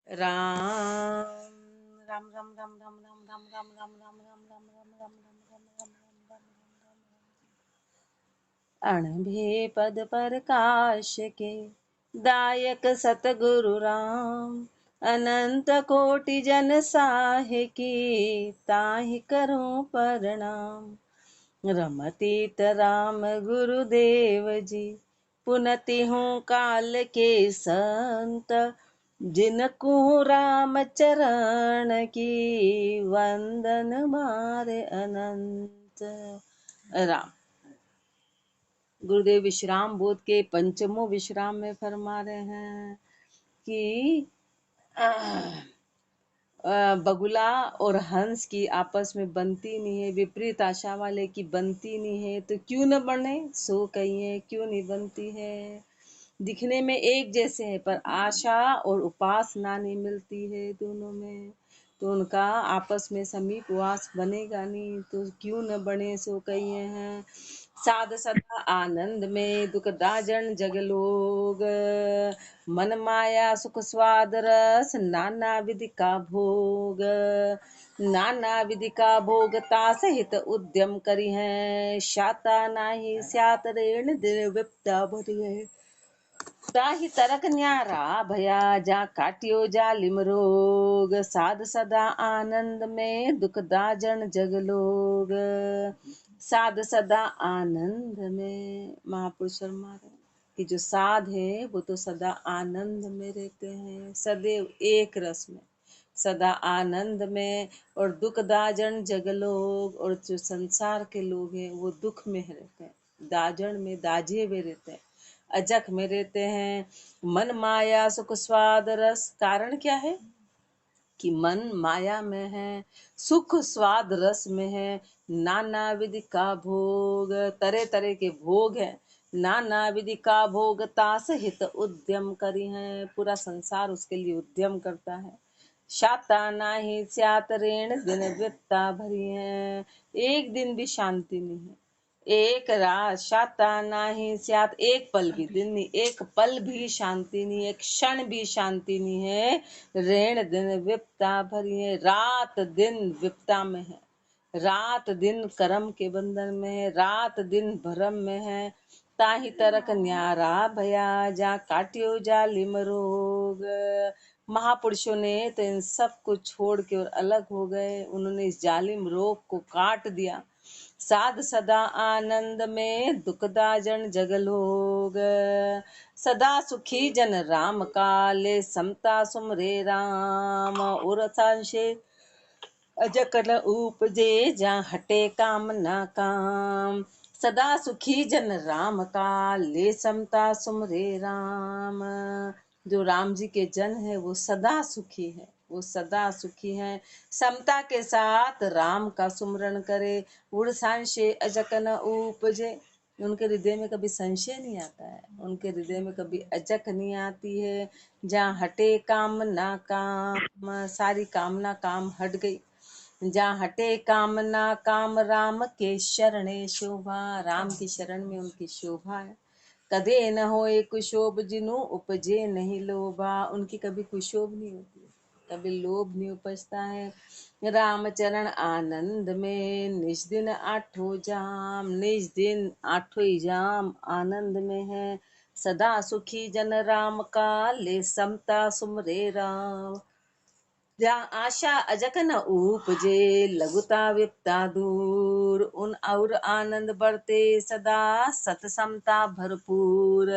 राम राम राम राम राम राम राम राम राम राम राम राम राम राम राम राम राम अणभे पद प्रकाश के दायक सतगुरु राम। अनंत कोटि जन साहे की ताहि करूं प्रणाम। रमतीत राम गुरुदेव जी पुनति हूँ काल के संत। जिनको राम चरण की वंदन मारे अनंत। राम गुरुदेव विश्राम बोध के पंचमों विश्राम में फरमा रहे हैं कि बगुला और हंस की आपस में बनती नहीं है, विपरीत आशा वाले की बनती नहीं है, तो क्यों न बने सो कहिए क्यों नहीं बनती है। दिखने में एक जैसे है पर आशा और उपासना नहीं मिलती है दोनों में, तो उनका आपस में समीप वास बनेगा नहीं, तो क्यों न बने सो कहिए हैं। साध सदा आनंद में दुख दाजन जग लोग। मन माया सुख स्वाद रस नाना विधि का भोग। नाना विधि का भोगता सहित उद्यम करी है। शाता नाही स्यात रेण दिन विपता भरी है। ताहि तरक न्यारा भया जा काटियो जालिम रोग। साध सदा आनंद में दुख दाजन जग लोग। साध सदा आनंद में महापुरुष फरमाते कि जो साध है वो तो सदा आनंद में रहते हैं, सदैव एक रस में, सदा आनंद में। और दुख दाजन जग लोग, और जो संसार के लोग हैं वो दुख में रहते हैं, दाजन में दाजे हुए रहते हैं, अजक में रहते हैं। मन माया सुख स्वाद रस, कारण क्या है कि मन माया में है, सुख स्वाद रस में है। नाना विधि का भोग, तरह तरह के भोग है। नाना विधि का भोग तास हित उद्यम करी है, पूरा संसार उसके लिए उद्यम करता है। शाता नाही स्यात ऋण दिन विपता भरी है, एक दिन भी शांति नहीं है। एक रात शाता नाही स्यात, एक पल भी दिन नहीं, एक पल भी शांति नहीं, एक क्षण भी शांति नहीं है। ऋण दिन विपता भरी है, रात दिन विपता में है, रात दिन कर्म के बंधन में है, रात दिन भरम में है। ताहि तरक न्यारा भया जा काटियो जालिम रोग। महापुरुषों ने तो इन सब को छोड़ के और अलग हो गए, उन्होंने इस जालिम रोग को काट दिया। साध सदा आनंद में दुखदा जन जग लोग। सदा सुखी जन राम काले समता सुमरे राम। और सांशे अजकल उपजे जहाँ हटे काम ना काम। सदा सुखी जन राम काले समता सुमरे राम। जो राम जी के जन है वो सदा सुखी है, वो सदा सुखी है। समता के साथ राम का सुमरण करे। उड़ सांशे अजक न उपजे, उनके हृदय में कभी संशय नहीं आता है, उनके हृदय में कभी अजक नहीं आती है। जहाँ हटे काम ना काम, सारी कामना काम हट गई। जहाँ हटे कामना काम राम के शरणे शोभा, राम की शरण में उनकी शोभा है। कदे न होए कुशोभ जिनु उपजे नहीं लोभा, उनकी कभी कुशोभ नहीं होती, कभी लोभ नहीं उपजता है। राम चरण आनंद में निज दिन आठों जाम, निज दिन आठों ही जाम आनंद में है। सदा सुखी जन राम का ले समता सुमरे राम। जहाँ आशा अजक न उपजे लघुता विपता दूर। उन और आनंद बढ़ते सदा सतसमता भरपूर।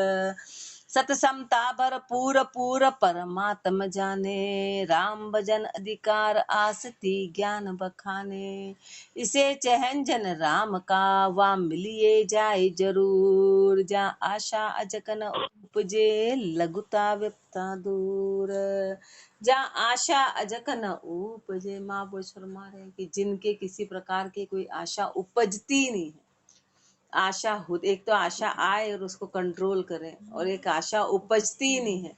सतसमता भरपूर पूर परमात्म जाने। राम भजन अधिकार आसती ज्ञान बखाने। इसे चहन जन राम का वा मिलिए जाए जरूर। जहाँ आशा अजक न उपजे लघुता विपता दूर। जहाँ आशा अजक न उपजे, महापुरुष फरमा रहे हैं कि जिनके किसी प्रकार की कोई आशा उपजती नहीं है। आशा हो, एक तो आशा आए और उसको कंट्रोल करें, और एक आशा उपजती नहीं है,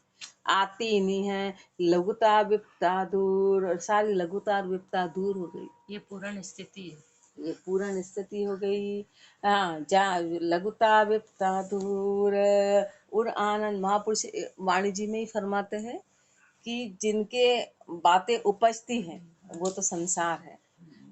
आती नहीं है। लघुता विपता दूर, और सारी लघुता और विपता दूर हो गई, ये पूर्ण स्थिति है, ये पूर्ण स्थिति हो गई। हाँ, जहाँ लघुता विपता दूर। और आनंद महापुरुष वाणी जी में ही फरमाते हैं कि जिनके बातें उपजती हैं वो तो संसार है,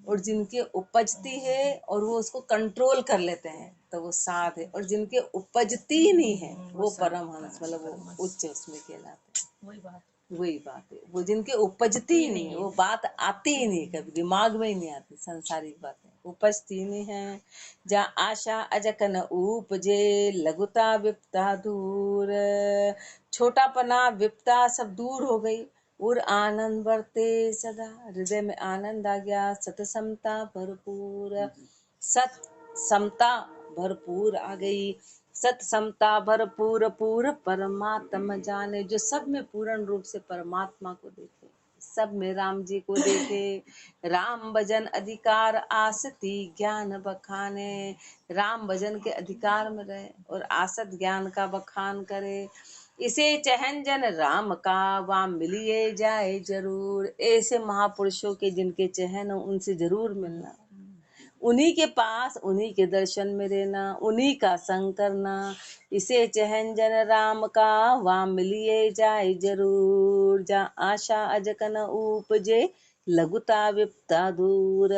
और जिनके उपजती है और वो उसको कंट्रोल कर लेते हैं तो वो साध है, और जिनके उपजती ही नहीं है वो परमहंस, मतलब वो उच्च उसमें कहलाते हैं। वही बात है, वो जिनके उपजती ही नहीं है, वो बात आती ही नहीं, कभी दिमाग में ही नहीं आती, सांसारिक बातें उपजती ही नहीं है। जहाँ आशा अजक न उपजे, लघुता विपता दूर, छोटापना विपता सब दूर हो गई, और आनंद बढ़ते सदा, हृदय में आनंद आ गया, सत समता भरपूर, सत समता भरपूर आ गई, सत समता भरपूर पूर परमात्मा जाने, जो सब में पूर्ण रूप से परमात्मा को देखे, सब में राम जी को देखे। राम भजन अधिकार आसती ज्ञान बखाने, राम भजन के अधिकार में रहे और आसत ज्ञान का बखान करे। इसे चहन जन राम का वहाँ मिलिए जाए जरूर, ऐसे महापुरुषों के जिनके चहन हो उनसे जरूर मिलना, उन्हीं के पास उन्हीं के दर्शन में रहना, उन्हीं का संग करना। इसे चहन जन राम का वहाँ मिलिए जाए जरूर, जहाँ आशा अजक न उपजे, लघुता विपता दूर।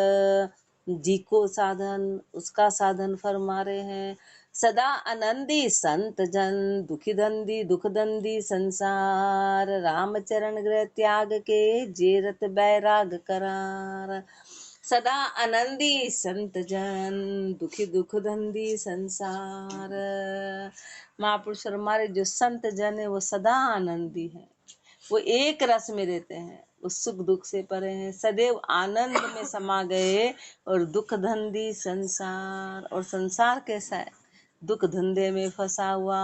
जी को साधन उसका साधन फरमा रहे हैं, सदा आनंदी संत जन, दुखी दंदी दुख दंदी संसार, राम चरण गृह त्याग के, जेरत बैराग करार। सदा आनंदी संत जन, दुखी दुख धंधी संसार। महापुरुष हमारे जो संत जन है वो सदा आनंदी है, वो एक रस में रहते हैं, वो सुख दुख से परे हैं, सदैव आनंद में समा गए। और दुख धंधी संसार, और संसार कैसा है, दुख धंधे में फंसा हुआ।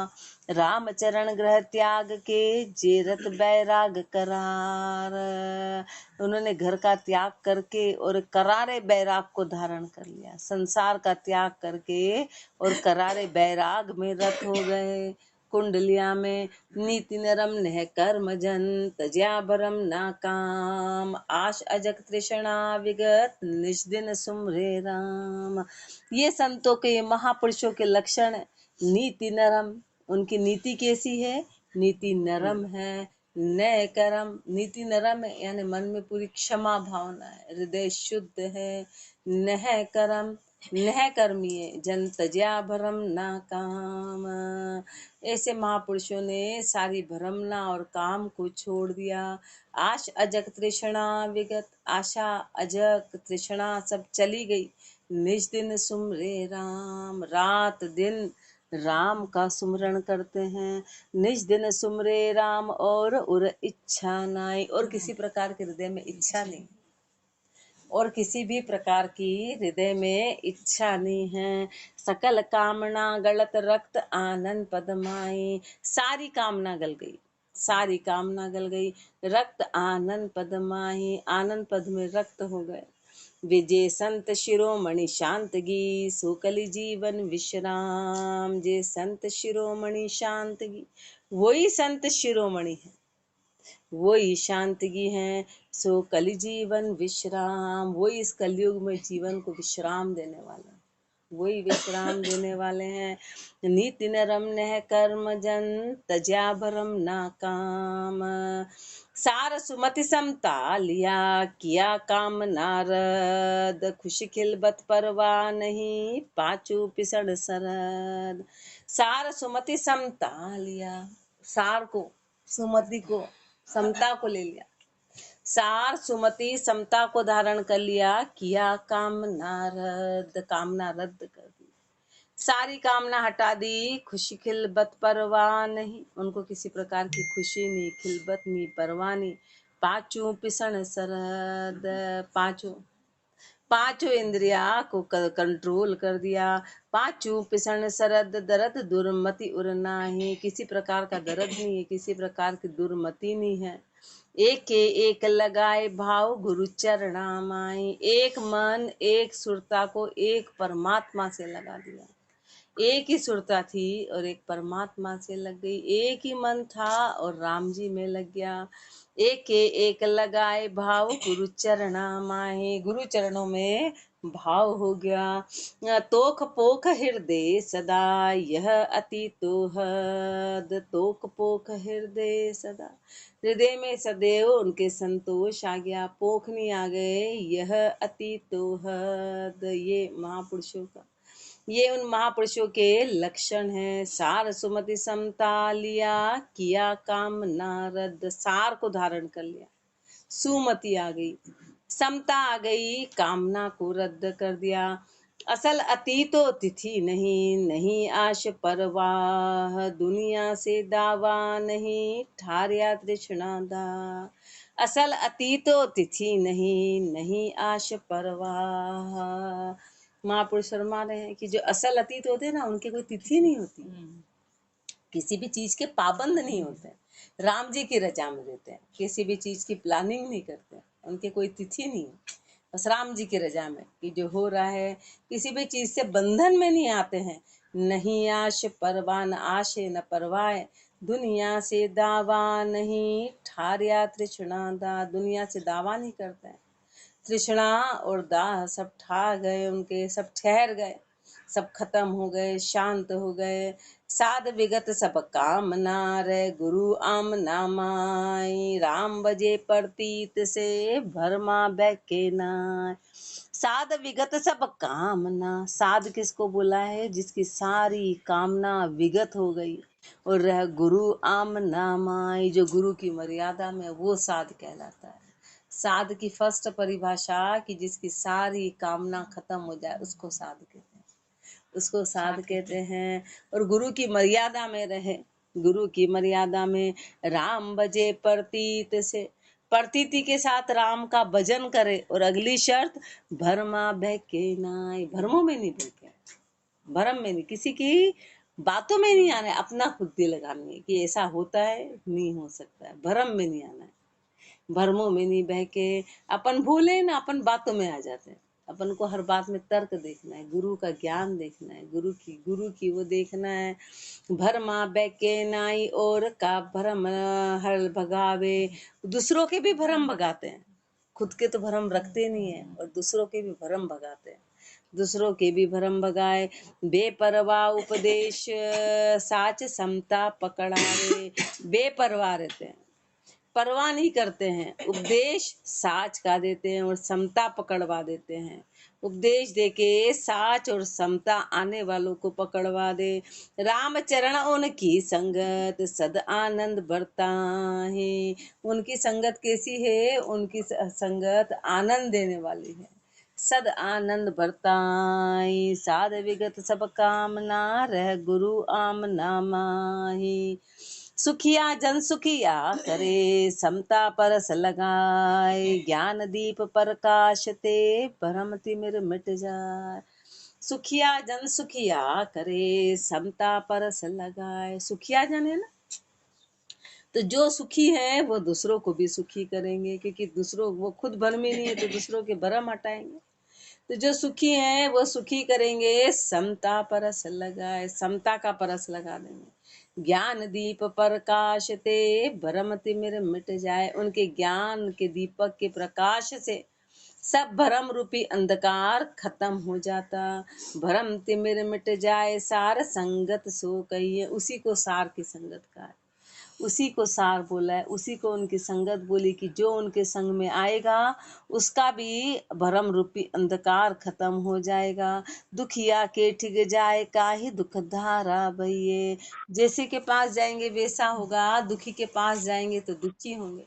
राम चरण गृह त्याग के, जेरत बैराग करार, उन्होंने घर का त्याग करके और करारे बैराग को धारण कर लिया, संसार का त्याग करके और करारे बैराग में रत हो गए। कुंडलिया में नीति नरम नह कर्म जन, तज्या भरम ना काम, आश अजक तृष्णा विगत, निष्दिन सुमरे राम। ये संतों के महापुरुषों के लक्षण, नीति नरम, उनकी नीति कैसी है, नीति नरम है, नय कर्म, नीति नरम है यानी मन में पूरी क्षमा भावना है, हृदय शुद्ध है, नह कर्म, नह कर्मी है, जन तज्या भरम ना काम। ऐसे महापुरुषों ने सारी भ्रमना और काम को छोड़ दिया। आश अजक तृष्णा विगत, आशा अजक तृष्णा सब चली गई। निज दिन सुमरे राम, रात दिन राम का सुमरण करते हैं। निज दिन सुमरे राम और इच्छा नाई, और किसी प्रकार के हृदय में इच्छा नहीं, और किसी भी प्रकार की हृदय में इच्छा नहीं है। सकल कामना गलत रक्त आनंद पदमाई, सारी कामना गल गई, सारी कामना गल गई, रक्त आनंद पदमाई, आनंद पद में रक्त हो गए। विजय संत शिरोमणि शांत गी, सुकलि जीवन विश्राम। जे संत शिरोमणि शांत गी, वही संत शिरोमणि है, वही शांति है। सो कलि जीवन विश्राम, वही इस कलयुग में जीवन को विश्राम देने वाला, वही विश्राम देने वाले हैं। नीति नरम नह कर्म जन, तज्या भरम ना काम। सार सुमति समता लिया, किया काम नारद। खुशी खिलबत परवाह नहीं, पाचू पिसड़ सरद। सार सुमति समता लिया, सार को, सुमति को, समता को ले लिया, सार सुमति समता को धारण कर लिया। किया कामना रद्द, कामना रद्द कर दी, सारी कामना हटा दी। खुशी खिलबत परवाह नहीं, उनको किसी प्रकार की खुशी नहीं, खिलबत नहीं, परवाह नहीं। पांचों पिसण सरद, पांचों इंद्रिया को कंट्रोल कर दिया। पांचों पिसण सरद, दर्द दुर्मति उरनाही, किसी प्रकार का दर्द नहीं है, किसी प्रकार की दुर्मति नहीं है। एक के एक लगाए भाव, गुरु चरणामाई, एक मन एक सुरता को एक परमात्मा से लगा दिया। एक ही सुरता थी और एक परमात्मा से लग गई, एक ही मन था और राम जी में लग गया। एक के एक लगाए भाव, गुरु चरणा माहे, गुरु चरणों में भाव हो गया। तोख पोख हृदय सदा यह अति तोहद, तोख पोख हृदय सदा, हृदय में सदैव उनके संतोष आ गया, पोखनी आ गए, यह अति तोहद, ये महापुरुषों का, ये उन महापुरुषों के लक्षण हैं। सार सुमति समता लिया, किया काम नारद, सार को धारण कर लिया, सुमति आ गई, समता आ गई, कामना को रद्द कर दिया। असल अतीतो तिथि नहीं, नहीं आश परवाह, दुनिया से दावा नहीं, ठारिया तृष्णा दा। असल अतीतो तिथि नहीं, नहीं आश परवाह। महापुरुष फरमा रहे हैं कि जो असल अतीत होते हैं ना, उनकी कोई तिथि नहीं होती, किसी भी चीज के पाबंद नहीं होते हैं, राम जी की रजा में रहते हैं, किसी भी चीज की प्लानिंग नहीं करते हैं, उनके कोई तिथि नहीं है, बस राम जी की रजा में कि जो हो रहा है, किसी भी चीज से बंधन में नहीं आते हैं। नहीं आश परवाह, न आशे न परवाह, दुनिया से दावा नहीं, ठारिया तृष्णा दा, दुनिया से दावा नहीं करते हैं, तृष्णा और दाह सब ठा गए उनके, सब ठहर गए, सब खत्म हो गए, शांत हो गए। साध विगत सब काम नार, गुरु आम नामाय, राम बजे प्रतीत से भरमा बैके नाय। साध विगत सब कामना, साध किसको बोला है, जिसकी सारी कामना विगत हो गई, और रह गुरु आम नामाय, जो गुरु की मर्यादा में, वो साध कहलाता है। साध की फर्स्ट परिभाषा कि जिसकी सारी कामना खत्म हो जाए, उसको साध कहते हैं, उसको साध कहते हैं। और गुरु की मर्यादा में रहे, गुरु की मर्यादा में, राम बजे प्रतीत से, प्रतीति के साथ राम का भजन करे, और अगली शर्त भरमा बहके नाय, भ्रमों में नहीं बहके, भरम में नहीं, किसी की बातों में नहीं आना है, अपना बुद्धि लगानी है कि ऐसा होता है, नहीं हो सकता है, भरम में नहीं आना है, भरमों में नहीं बहके। अपन भूले ना, अपन बातों में आ जाते हैं, अपन को हर बात में तर्क देखना है, गुरु का ज्ञान देखना है, गुरु की वो देखना है। भरमा बहके नाई, और का भरम हर भगावे, दूसरों के भी भरम भगाते हैं, खुद के तो भरम रखते नहीं है, और दूसरों के भी भरम भगाते हैं, दूसरों के भी भरम भगाए। बेपरवाह उपदेश साच समता पकड़ावे, बेपरवाह रहते हैं, परवाह नहीं करते हैं, उपदेश साच का देते हैं और समता पकड़वा देते हैं। उपदेश देके साच और समता आने वालों को पकड़वा दे। राम चरण उनकी संगत सद आनंद बरता है, उनकी संगत कैसी है, उनकी संगत आनंद देने वाली है, सद आनंद बरताई। साध विगत सब कामना, रह गुरु आम नामाही। सुखिया जन सुखिया करे, समता परस लगाए, ज्ञान दीप प्रकाश ते, भरम तिमिर मिट जाए। सुखिया जन सुखिया करे, समता परस लगाए, सुखिया जन है ना, तो जो सुखी है वो दूसरों को भी सुखी करेंगे, क्योंकि दूसरों, वो खुद भरम में नहीं है तो दूसरों के भरम हटाएंगे। तो जो सुखी हैं वो सुखी करेंगे, समता परस लगाए, समता का परस लगा देंगे। ज्ञान दीप प्रकाश ते, भरम तिमिर मिट जाए, उनके ज्ञान के दीपक के प्रकाश से सब भरम रूपी अंधकार खत्म हो जाता। भरम तिमिर मिट जाए, सार संगत सो कहिए, उसी को सार की संगत का है, उसी को सार बोला है, उसी को उनकी संगत बोली कि जो उनके संग में आएगा उसका भी भरम रूपी अंधकार खत्म हो जाएगा। दुखिया के ठिग जाए काहे दुख धारा भैये, जैसे के पास जाएंगे वैसा होगा, दुखी के पास जाएंगे तो दुखी होंगे,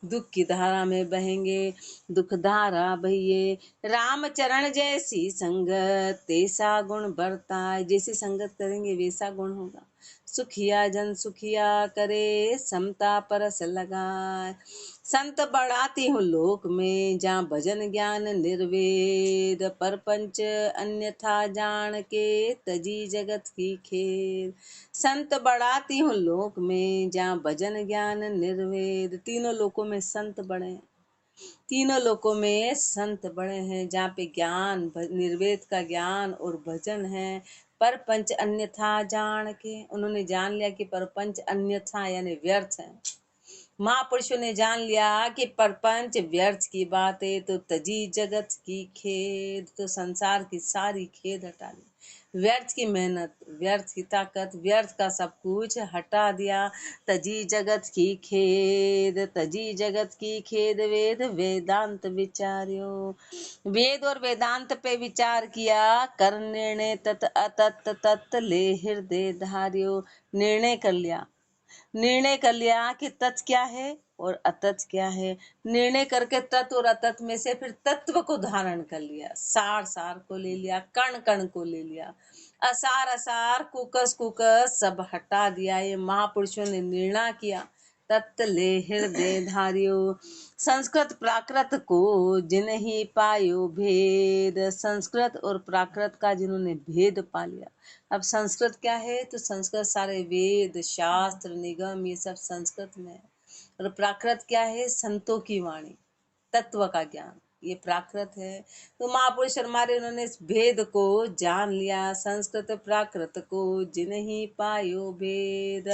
दुख की धारा में बहेंगे, दुख धारा भैये। राम चरण जैसी संगत तैसा गुण बरताए, जैसी संगत करेंगे वैसा गुण होगा। सुखिया जन सुखिया करे, समता परस लगाए। संत बढ़ाती हूँ लोक में, जहाँ भजन ज्ञान निर्वेद, परपंच अन्यथा जान के, तजी जगत की खेल। संत बढ़ाती हूँ लोक में, जहाँ भजन ज्ञान निर्वेद, तीनों लोकों में संत बड़े हैं, तीनों लोकों में संत बड़े हैं, जहाँ पे ज्ञान, निर्वेद का ज्ञान और भजन है। परपंच अन्यथा जान के, उन्होंने जान लिया कि परपंच अन्यथा यानी व्यर्थ है, महापुरुषों ने जान लिया कि प्रपंच व्यर्थ की बात है, तो तजी जगत की खेद, तो संसार की सारी खेद हटा ली। व्यर्थ की मेहनत, व्यर्थ की ताकत, व्यर्थ का सब कुछ हटा दिया। तजी जगत की खेद, तजी जगत की खेद, वेद वेदांत विचार्यो। वेद और वेदांत पे विचार किया, कर निर्णय तत् अतत् तत् ले हृदय धार्यो। निर्णय कर लिया, निर्णय कर लिया कि तत् क्या है और अतत क्या है। निर्णय करके तत् और अतत में से फिर तत्व को धारण कर लिया, सार सार को ले लिया, कण कण को ले लिया, असार असार, कुकस कुकस सब हटा दिया। ये महापुरुषों ने निर्णय किया। तत् ले हृदय धार्यो। संस्कृत प्राकृत को जिन्हीं पायो भेद, संस्कृत और प्राकृत का जिन्होंने भेद पा लिया। अब संस्कृत क्या है, तो संस्कृत सारे वेद शास्त्र निगम ये सब संस्कृत में है। और प्राकृत क्या है, संतों की वाणी, तत्व का ज्ञान, ये प्राकृत है। तो महापुरुष हमारे उन्होंने इस भेद को जान लिया। संस्कृत प्राकृत को जिन्हीं पायो भेद,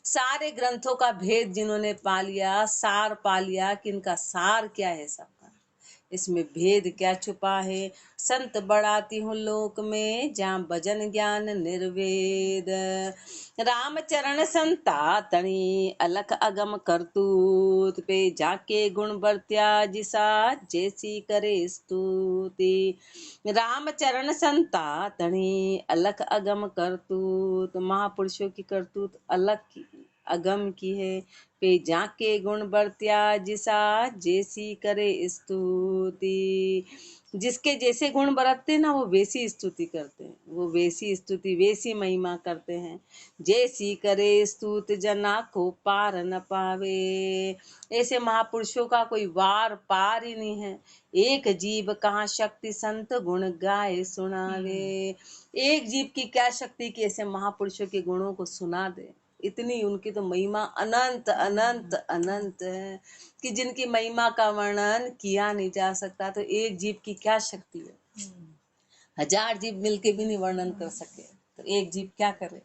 सारे ग्रंथों का भेद जिन्होंने पा लिया, सार पा लिया कि इनका सार क्या है सबका, इसमें भेद क्या छुपा है। संत बढ़ाती हूँ लोक में, जहाँ भजन ज्ञान निर्वेद। राम चरण संता तणी अलख अगम करतूत, पे जाके गुण बरत्या जिसा जैसी करे स्तुति। राम चरण संता तणी अलख अगम करतूत, महापुरुषों की करतूत अलग की अगम की है। पे जाके गुण बरत्या जिसा जैसी करे स्तुति। जिसके जैसे गुण बरतते ना, वो वैसी स्तुति करते हैं, वो वैसी स्तुति वैसी महिमा करते हैं। जैसी करे स्तुत जना को पार न पावे। ऐसे महापुरुषों का कोई वार पार ही नहीं है। एक जीव कहाँ शक्ति संत गुण गाए सुनावे। एक जीव की क्या शक्ति कि ऐसे महापुरुषों के गुणों को सुना दे। इतनी उनकी तो महिमा अनंत अनंत अनंत है कि जिनकी महिमा का वर्णन किया नहीं जा सकता। तो एक जीव की क्या शक्ति है, हजार जीव मिलके भी नहीं वर्णन कर सके, तो एक जीव क्या करे।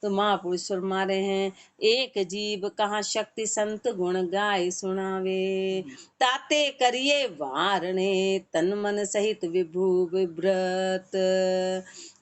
तो महापुरुष फरमा रहे हैं, एक जीव कहाँ शक्ति संत गुण गाय सुनावे। ताते करिए वारणे तन मन सहित विभु विव्रत।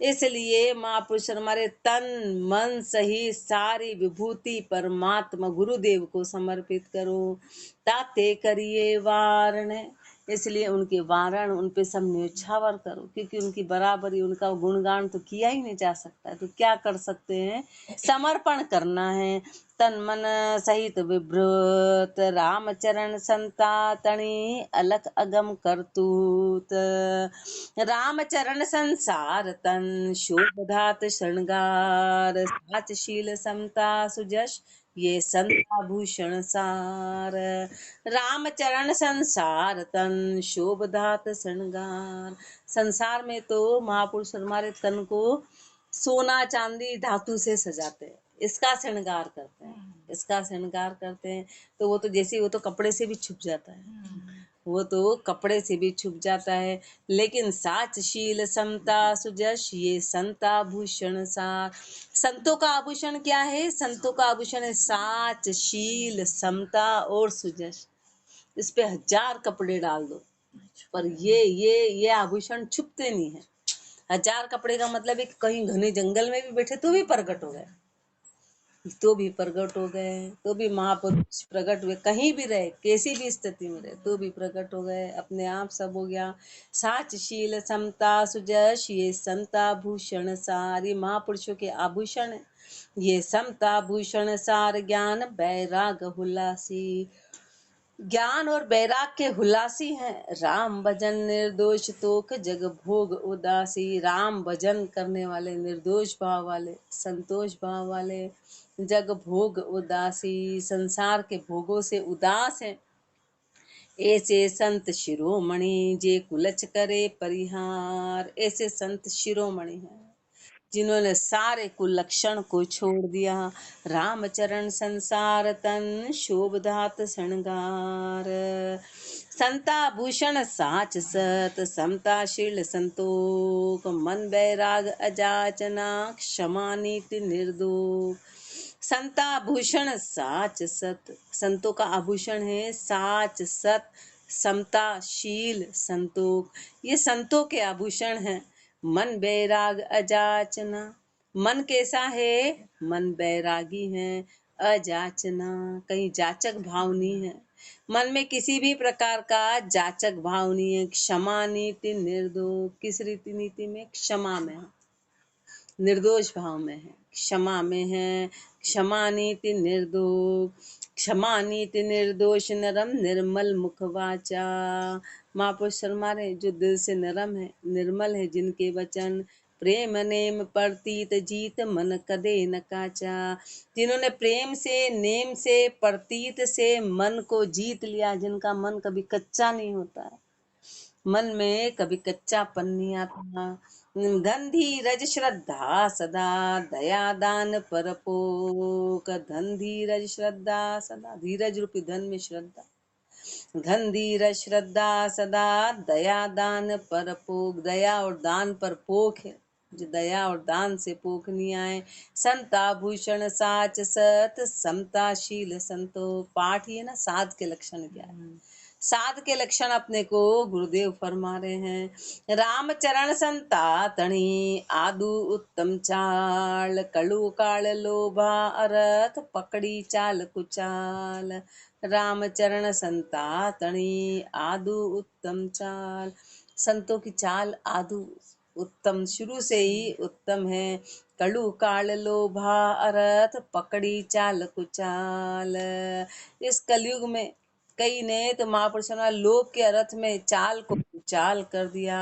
इसलिए महापुरुष हमारे तन मन सहित सारी विभूति परमात्मा गुरुदेव को समर्पित करो। ताते करिए वारणे, इसलिए उनके वारण उन पे सब न्योछावर करो, क्योंकि उनकी बराबरी उनका गुणगान तो किया ही नहीं जा सकता है। तो क्या कर सकते हैं, समर्पण करना है। तन मन सहित विभ्रत, रामचरण संता तणी अलख अगम करतूत। रामचरण संसार तन शोभधात श्रृंगार, साचशील समता सुजश ये संताभूषण सार। रामचरण संसार तन शोभधात श्रृंगार। संसार में तो महापुरुष हमारे तन को सोना चांदी धातु से सजाते हैं, इसका श्रृंगार करते हैं, इसका श्रृंगार करते हैं। तो वो तो जैसे वो तो कपड़े से भी छुप जाता है, वो तो कपड़े से भी छुप जाता है। लेकिन साचशील समता सुजश ये संताभूषण सार। संतों का आभूषण क्या है, संतों का आभूषण है साच शील समता और सुजश। इस पे हजार कपड़े डाल दो, पर ये आभूषण छुपते नहीं है। हजार कपड़े का मतलब है कि कहीं घने जंगल में भी बैठे तो भी प्रकट हो गए, तो भी प्रकट हो गए, तो भी महापुरुष प्रकट हुए। कहीं भी रहे, कैसी भी स्थिति में रहे, तो भी प्रकट हो गए, अपने आप सब हो गया। साचशील समता सुजश ये समता भूषण सार, ये महापुरुषों के आभूषण है। ये समता भूषण सार ज्ञान बैराग हुलासी, ज्ञान और बैराग के हुलासी हैं। राम भजन निर्दोष तोख जग भोग उदासी। राम भजन करने वाले, निर्दोष भाव वाले, संतोष भाव वाले, जग भोग उदासी, संसार के भोगों से उदास हैं। ऐसे संत शिरोमणि जे कुलच करे परिहार। ऐसे संत शिरोमणि हैं जिन्होंने सारे कुलक्षण को छोड़ दिया। रामचरण संसार तन शोभधात श्रृंगार। संता भूषण साच सत समताशील संतोख, मन बैराग अजाचना क्षमा नीति निर्दोष। संताभूषण साच सत, संतों का आभूषण है साच सत, समता शील संतोख, ये संतों के आभूषण हैं। मन बैराग अजाचना, मन कैसा है? मन बैरागी है। अजाचना, कहीं जाचक भाव नहीं है, मन में किसी भी प्रकार का जाचक भाव नहीं है। क्षमा नीति निर्दोष, किस रीति नीति में? क्षमा में, निर्दोष भाव में है, क्षमा में है। क्षमा नीति निर्दोष, क्षमा नीति निर्दोष नरम निर्मल मुख वाचा। महापुरुष हमारे जो दिल से नरम है, निर्मल है जिनके वचन, प्रेम नेम प्रतीत जीत मन कदे न काचा, जिन्होंने प्रेम से नेम से प्रतीत से मन को जीत लिया, जिनका मन कभी कच्चा नहीं होता है, मन में कभी कच्चापन नहीं आता। धन धीरज श्रद्धा सदा, दया दान परपोक, धन धीरज श्रद्धा सदा, धीरज रूपी धन में श्रद्धा, धन धीरज श्रद्धा सदा, दया दान परपोक, दया और दान पर पोख है, जो दया और दान से पोख नहीं आए। संताभूषण साच सत, समताशील संतो, पाठ ही है ना, साध के लक्षण क्या है, साध के लक्षण अपने को गुरुदेव फरमा रहे हैं। राम चरण संता तणी, आदु उत्तम चाल, कलु काल लोभा अरथ, पकड़ी चाल कुचाल। राम चरण संता तणी, आदु उत्तम चाल, संतों की चाल आदु उत्तम, शुरू से ही उत्तम है। कलु काल लोभा अरथ, पकड़ी चाल कुचाल। इस कलयुग में कई ने तो महापुरुषों ने लोभ के अर्थ में चाल को चाल कर दिया।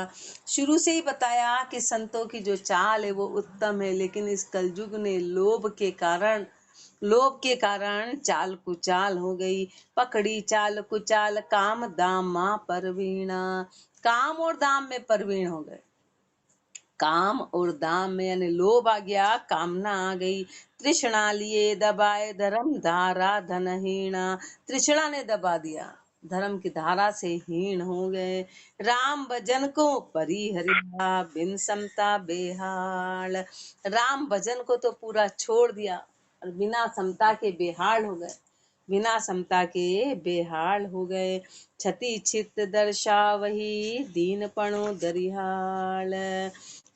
शुरू से ही बताया कि संतों की जो चाल है वो उत्तम है, लेकिन इस कलयुग ने लोभ के कारण चाल कुचाल हो गई। पकड़ी चाल कुचाल, काम दाम मां परवीणा, काम और दाम में परवीण हो गए, काम और दाम में यानी लोभ आ गया, कामना आ गई। तृष्णा लिए दबाए धर्म धारा धनहीणा, तृष्णा ने दबा दिया, धर्म की धारा से हीन हो गए। राम भजन को परिहरिया, बिन समता बेहाल, राम भजन को तो पूरा छोड़ दिया और बिना समता के बेहाल हो गए, बिना समता के बेहाल हो गए। छति छित दर्शा वही, दीन पणो दरिहाल,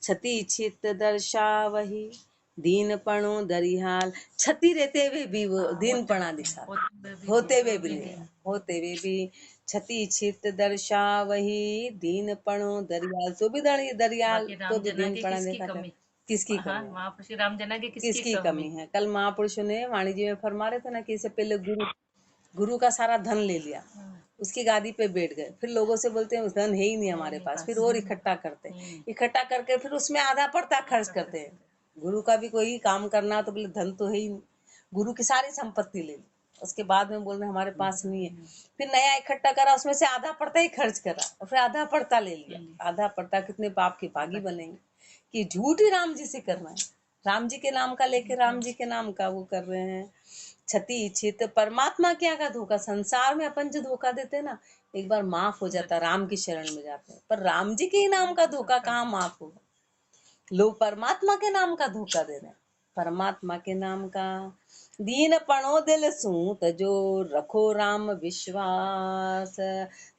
छति छित दर्शा वही, दीन पणो दरिहाल, छति रहते हुए भी वो दीन पणा दिखा, होते हुए भी नहीं, होते हुए भी छति छित दर्शा वही, दीन पणो दरियाल, तो भी दरियाल तो भी दीन पणा दिखा। किसकी कमी है? महापुरुष राम जना की किसकी कमी है? कल महापुरुषों ने वाणी जी में फरमा रहे थे ना कि इससे पहले गुरु का सारा धन ले लिया, उसकी गादी पे बैठ गए, फिर लोगों से बोलते हैं धन है ही नहीं हमारे पास, फिर और इकट्ठा करते हैं, इकट्ठा करके फिर उसमें आधा पड़ता खर्च करते हैं। गुरु का भी कोई काम करना तो बोले धन तो है ही नहीं, गुरु की सारी संपत्ति ले ली, उसके बाद में बोल रहे हमारे पास नहीं है, फिर नया इकट्ठा करा, उसमें से आधा पड़ता ही खर्च करा और फिर आधा पड़ता ले लिया, आधा पड़ता, कितने पाप के भागी बनेंगे कि झूठ ही राम जी से करना है, राम जी के नाम का लेके राम जी के नाम का वो कर रहे हैं। क्षति छित, परमात्मा क्या का धोखा, संसार में अपन जो धोखा देते ना, एक बार माफ हो जाता, राम की शरण में जाते हैं, पर राम जी के ही नाम का धोखा कहाँ माफ होगा, लोग परमात्मा के नाम का धोखा दे रहे हैं, परमात्मा के नाम का। दीन पणो दिल सूत जो, रखो राम विश्वास,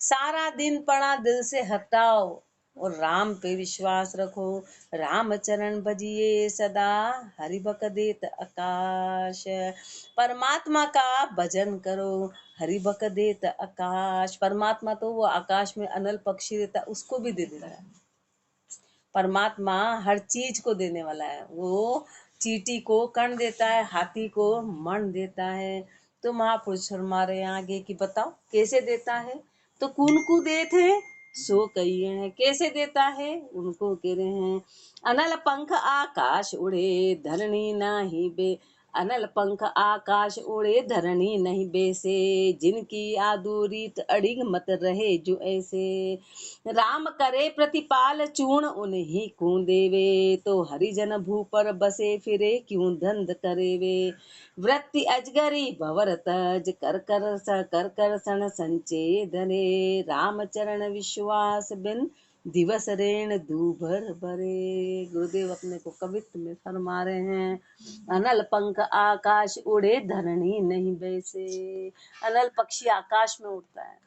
सारा दिन पड़ा दिल से हटाओ और राम पे विश्वास रखो। राम चरण भजिए सदा, हरि बक देत आकाश, परमात्मा का भजन करो, हरि बक देत आकाश, परमात्मा तो वो आकाश में अनल पक्षी रहता उसको भी दे देता है, परमात्मा हर चीज को देने वाला है, वो चींटी को कण देता है, हाथी को मण देता है। तो महापुरुष हमारे आगे की बताओ कैसे देता है, तो कुनको देते हैं सो कहिए हैं, कैसे देता है उनको कह रहे हैं। अनल पंख आकाश उड़े, धरणी नाही बे, अनल पंख आकाश उड़े, धरणी नहीं बेसे, जिनकी आदुरीत अड़िग मत रहे जो ऐसे, राम करे प्रतिपाल चूर्ण उन्हीं को देवे, तो हरिजन भू पर बसे फिरे क्यों धंध करे वे, वृत्ति अजगरी भवर तज, कर कर सण संचे धने, राम चरण विश्वास बिन दिवस रेण दूभर बरे। गुरुदेव अपने को कवित्व में फरमा रहे हैं, अनल पंख आकाश उड़े धरणी नहीं बैसे। अनल पक्षी आकाश में उड़ता है,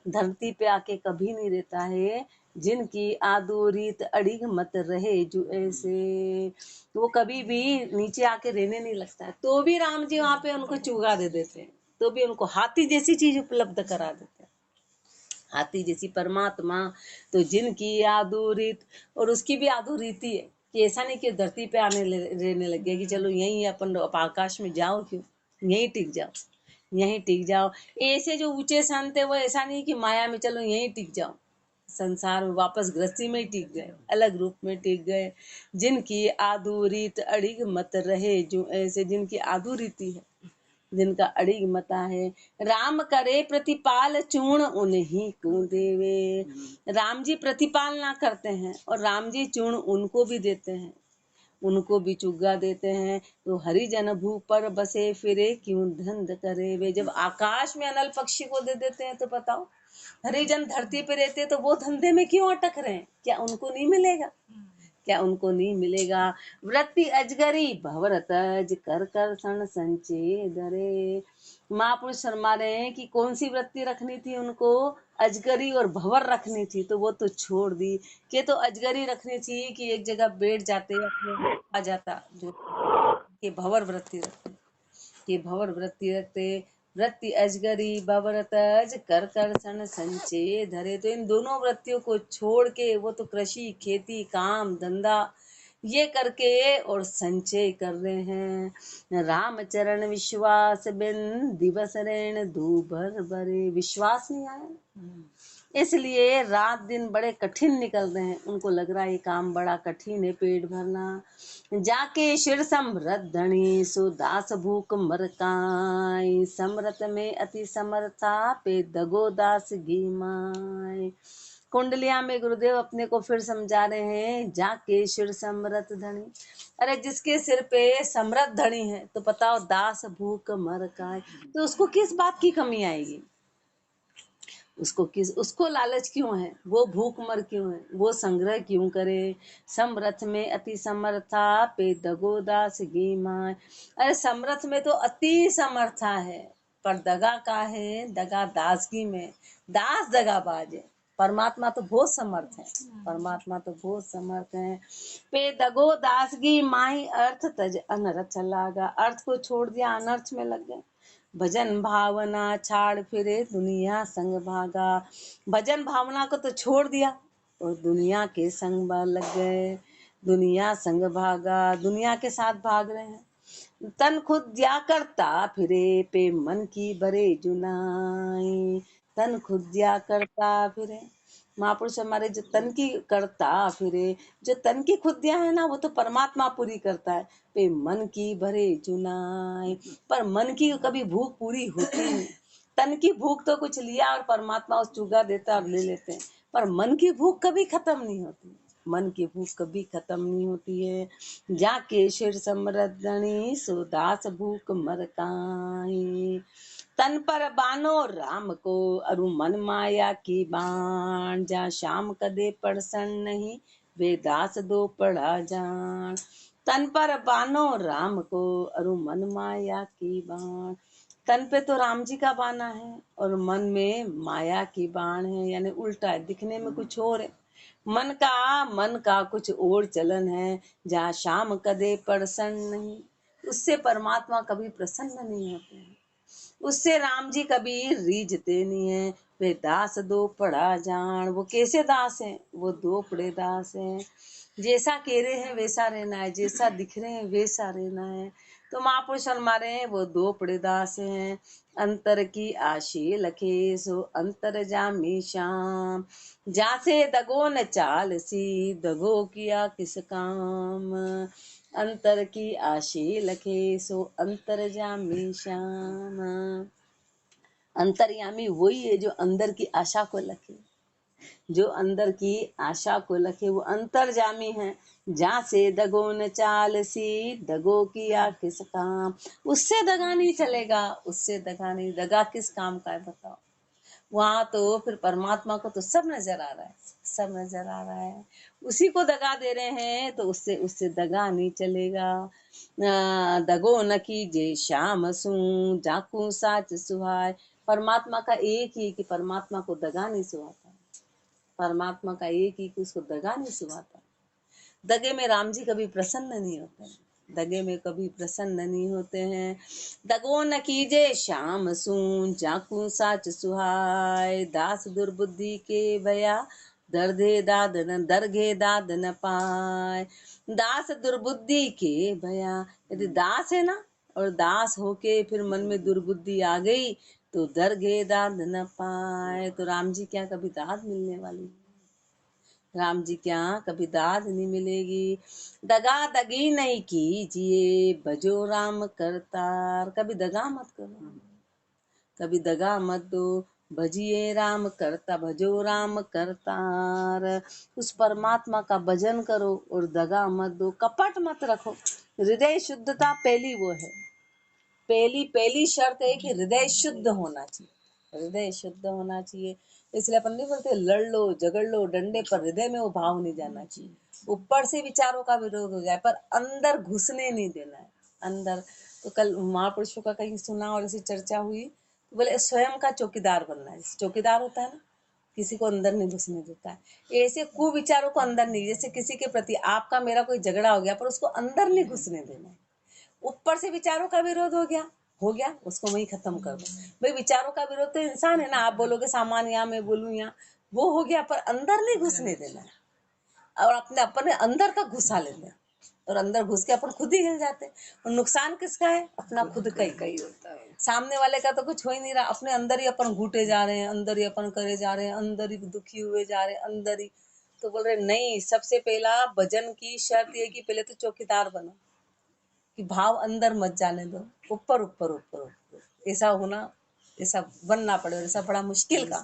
धरती पे आके कभी नहीं रहता है। जिनकी आदोरीत अड़िग मत रहे जो ऐसे, तो वो कभी भी नीचे आके रहने नहीं लगता है। तो भी राम जी वहां पे उनको चुगा दे देते हैं, तो भी उनको हाथी जैसी चीज उपलब्ध करा देते हैं, हाथी जैसी परमात्मा। तो जिनकी आदोरीत, और उसकी भी आदोरीति है कि ऐसा नहीं कि धरती पे आने रहने लग गया कि चलो यहीं अपन आकाश में जाओ, क्यों यहीं टिक जाओ, यहीं टिक जाओ। ऐसे जो ऊंचे संत है वो ऐसा नहीं कि माया में चलो यहीं टिक जाओ, संसार में वापस गृहस्थी में ही टिक गए, अलग रूप में टिक गए। जिनकी आधुरीत अड़िग मत रहे जो ऐसे, जिनकी आधुरीति है, जिनका अड़िग मता है। राम करे प्रतिपाल चूर्ण उन्हीं को देवे। राम जी प्रतिपाल ना करते हैं और राम जी चूर्ण उनको भी देते हैं, उनको भी चुग्गा देते हैं। तो हरिजन भू पर बसे फिरे क्यों धंध करे वे। जब आकाश में अनल पक्षी को दे देते हैं तो बताओ, हरिजन धरती पे रहते तो वो धंधे में क्यों अटक रहे हैं? क्या उनको नहीं मिलेगा? क्या उनको नहीं मिलेगा? वृत्ति अजगरी भवरतज कर कर सन संचे धरे। महापुरुष फरमा रहे हैं कि कौन सी वृत्ति रखनी थी उनको? अजगरी और भवर रखनी थी, तो वो तो छोड़ दी। कि तो अजगरी रखनी चाहिए कि एक जगह बैठ जाते अपने आ जाता, जो कि भवर वृत्ति रखते, कि भवर वृत्ति रखते। वृत्ति अजगरी भवरतज कर कर सन संचे धरे। तो इन दोनों वृत्तियों को छोड़ के वो तो कृषि, खेती, काम धंधा ये करके और संचय कर रहे हैं। राम चरण विश्वास बिन दिवस रेण दूभर बरे। विश्वास नहीं आया, इसलिए रात दिन बड़े कठिन निकल रहे हैं। उनको लग रहा है ये काम बड़ा कठिन है, पेट भरना। जाके शिर समृत धनी सो दास भूख मरकाई। समरत में अति समर्था पे दगो दास घी माय। कुंडलिया में गुरुदेव अपने को फिर समझा रहे हैं, जाके शिर समृत धनी। अरे जिसके सिर पे समृत धनी है तो बताओ दास भूख मरकाई, तो उसको किस बात की कमी आएगी? उसको लालच क्यों है? वो भूख मर क्यों है? वो संग्रह क्यों करे? समरथ में अति समर्था पे दगोदास घी माय। अरे समरथ में तो अति समर्था है, पर दगा का है? दगा दासगी में। दास दगाबाज है, परमात्मा तो बहुत समर्थ है, परमात्मा तो बहुत समर्थ है। पे दगो दासगी माही अर्थ तज अनर्थ लागा। अर्थ को छोड़ दिया, अनर्थ में लग गए। भजन भावना छाड़ फिरे दुनिया संग भागा। भजन भावना को तो छोड़ दिया और दुनिया के संग लग गए, दुनिया संग भागा, दुनिया के साथ भाग रहे हैं। तन खुद दिया करता फिरे पे मन की बरे जुनाई। तन खुद दिया करता फिरे, महापुरुष हमारे जो तन की करता फिरे, जो तन की खुदियां है ना वो तो परमात्मा पूरी करता है। पे मन की भरे जुनाई, पर मन की कभी भूख पूरी होती नहीं। तन की भूख तो कुछ लिया और परमात्मा उस चुगा देता और ले लेते हैं, पर मन की भूख कभी खत्म नहीं होती, मन की भूख कभी खत्म नहीं होती है। जाके शिर समृद्धनी सो दास भूख मरकाई। तन पर बानो राम को अरु मन माया की बाण। जा शाम कदे पड़सन नहीं वे दास दो पड़ा जान। तन पर बानो राम को अरु मन माया की बाण। तन पे तो राम जी का बाना है और मन में माया की बाण है, यानी उल्टा है, दिखने में कुछ और है। मन का कुछ और चलन है। जहाँ शाम कदे प्रसन्न नहीं, उससे परमात्मा कभी प्रसन्न नहीं होते हैं, उससे राम जी कभी रीझते नहीं है। वे दास दो पड़ा जान। वो कैसे दास हैं? वो दो पड़े दास हैं। जैसा कह रहे हैं वैसा रहना है, जैसा दिख रहे हैं वैसा रहना है। तो महापुरुष हमारे हैं वो दो पड़े दास हैं। अंतर की आशी लखे सो अंतर जामी श्याम। जासे दगो न चाल सी दगो किया किस काम। अंतर की आशी लखे सो अंतर जामी श्याम। अंतर्यामी वही है जो अंदर की आशा को लखे, जो अंदर की आशा को लखे, वो अंतर्जामी है। जहाँ से दगो न चाल सी दगो किया किस काम। उससे दगा नहीं चलेगा, उससे दगा नहीं, दगा किस काम का है बताओ। वहां तो फिर परमात्मा को तो सब नजर आ रहा है, सब नजर आ रहा है, उसी को दगा दे रहे हैं, तो उससे उससे दगा नहीं चलेगा। दगो न कीजे श्याम सू, जाकू साच सुहाय। परमात्मा का एक ही कि परमात्मा को दगा नहीं सुहाता, परमात्मा का एक ही कि उसको दगा नहीं सुहाता। दगे में राम जी कभी प्रसन्न नहीं होते हैं, दगे में कभी प्रसन्न नहीं होते हैं। दगो न कीजे श्याम सून, जाकू साच सुहाय। दास दुर्बुद्धि के भया, दरघे दाद न पाए। दास दुर्बुद्धि के भया, यदि दास है ना, और दास होके फिर मन में दुर्बुद्धि आ गई तो दरघे दाद न पाए। तो राम जी क्या कभी दाद मिलने वाली, राम जी क्या कभी दाद नहीं मिलेगी। दगा दगी नहीं कीजिए, भजो राम करतार। कभी दगा मत करो, कभी दगा मत दो, भजिए राम करता, भजो राम करतार। उस परमात्मा का भजन करो और दगा मत दो, कपट मत रखो। हृदय शुद्धता पहली वो है, पहली शर्त है कि हृदय शुद्ध होना चाहिए, हृदय शुद्ध होना चाहिए। इसलिए अपन नहीं बोलते लड़ लो झगड़ लो डंडे पर, हृदय में वो भाव नहीं जाना चाहिए। ऊपर से विचारों का विरोध हो जाए पर अंदर घुसने नहीं देना है, अंदर। तो कल महापुरुषों का कहीं सुना और ऐसी चर्चा हुई, तो बोले स्वयं का चौकीदार बनना है। चौकीदार होता है ना, किसी को अंदर नहीं घुसने देता है। ऐसे कुविचारों को अंदर नहीं, जैसे किसी के प्रति आपका मेरा कोई झगड़ा हो गया पर उसको अंदर नहीं घुसने देना है। ऊपर से विचारों का विरोध हो गया उसको वहीं खत्म कर दो। भाई विचारों का विरोध तो इंसान है ना, आप बोलोगे सामान यहाँ, मैं बोलूँ यहाँ, वो हो गया, पर अंदर नहीं घुसने देना है। और अपने अंदर तक घुसा लेते हैं, और अंदर घुस के अपन खुद ही हिल जाते हैं। और नुकसान किसका है, अपना खुद का ही होता है, सामने वाले का तो कुछ हो ही नहीं रहा। अपने अंदर ही अपन घुटे जा रहे हैं, अंदर ही अपन करे जा रहे हैं, अंदर ही दुखी हुए जा रहे हैं, अंदर ही। तो बोल रहे नहीं, सबसे पहला भजन की शर्त ये कि पहले तो चौकीदार बनो, कि भाव अंदर मत जाने दो, ऊपर ऊपर ऊपर ऊपर। ऐसा होना, ऐसा बनना पड़े, और ऐसा बड़ा मुश्किल का,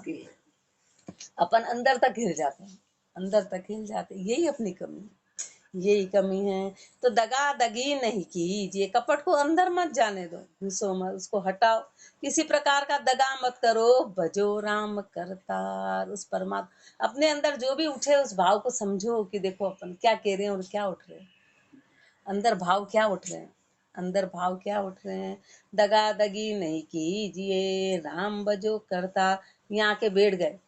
अपन अंदर तक हिल जाते हैं, अंदर तक हिल जाते, यही अपनी कमी है, यही कमी है। तो दगा दगी नहीं कीजिए, कपट को अंदर मत जाने दो, घुसो मत, उसको हटाओ, किसी प्रकार का दगा मत करो। भजो राम करतार, उस परमात्मा अपने अंदर जो भी उठे उस भाव को समझो कि देखो अपन क्या कह रहे हैं और क्या उठ रहे हैं, अंदर भाव क्या उठ रहे हैं, अंदर भाव क्या उठ रहे हैं। दगा दगी नहीं कीजिए, राम बजो करता। यहाँ आके बैठ गए,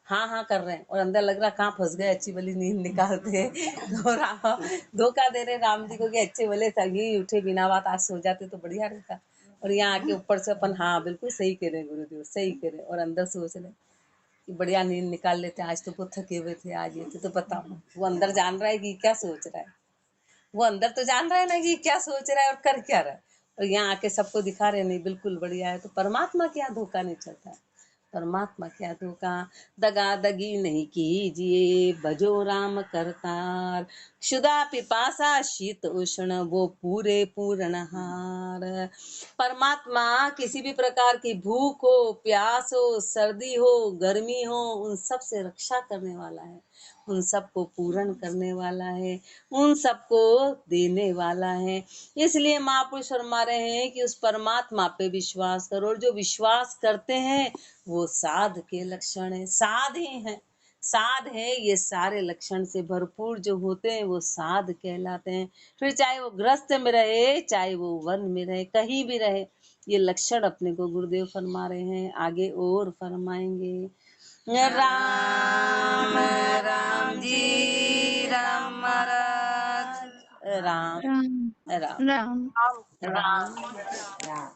हाँ हाँ कर रहे हैं, और अंदर लग रहा कहाँ फंस गए, अच्छी भली नींद निकालते तो राम धोखा दे रहे राम जी को कि अच्छे भले सही उठे बिना बात, आज सो जाते तो बढ़िया रहता। और यहाँ आके ऊपर से अपन हाँ बिल्कुल सही कह रहे हैं गुरुदेव, सही कह रहे हैं, और अंदर सोच रहे कि बढ़िया नींद निकाल लेते, आज तो बहुत थके हुए थे, आज ये थे। तो बताओ वो अंदर जान रहा है कि क्या सोच रहा है, वो अंदर तो जान रहा है ना कि क्या सोच रहा है और कर क्या रहा है, और यहाँ आके सबको दिखा रहे नहीं बिल्कुल बढ़िया है। तो परमात्मा के यहाँ धोखा नहीं चलता है, परमात्मा क्या धोखा। दगा दगी नहीं कीजिए, भजो राम करतार। क्षुधा पिपासा शीत उष्ण, वो पूरे पूरणहार। परमात्मा किसी भी प्रकार की भूख हो, प्यास हो, सर्दी हो, गर्मी हो, उन सब से रक्षा करने वाला है, उन सबको पूर्ण करने वाला है, उन सबको देने वाला है। इसलिए महापुरुष फरमा रहे हैं कि उस परमात्मा पे विश्वास करो, और जो विश्वास करते हैं वो साध के लक्षण है, साध ही है, साध है। ये सारे लक्षण से भरपूर जो होते हैं वो साध कहलाते हैं। फिर चाहे वो गृहस्थ में रहे, चाहे वो वन में रहे, कहीं भी रहे, ये लक्षण अपने को गुरुदेव फरमा रहे हैं, आगे और फरमाएंगे। राम राम जी राम महाराज, राम राम राम राम राम राम।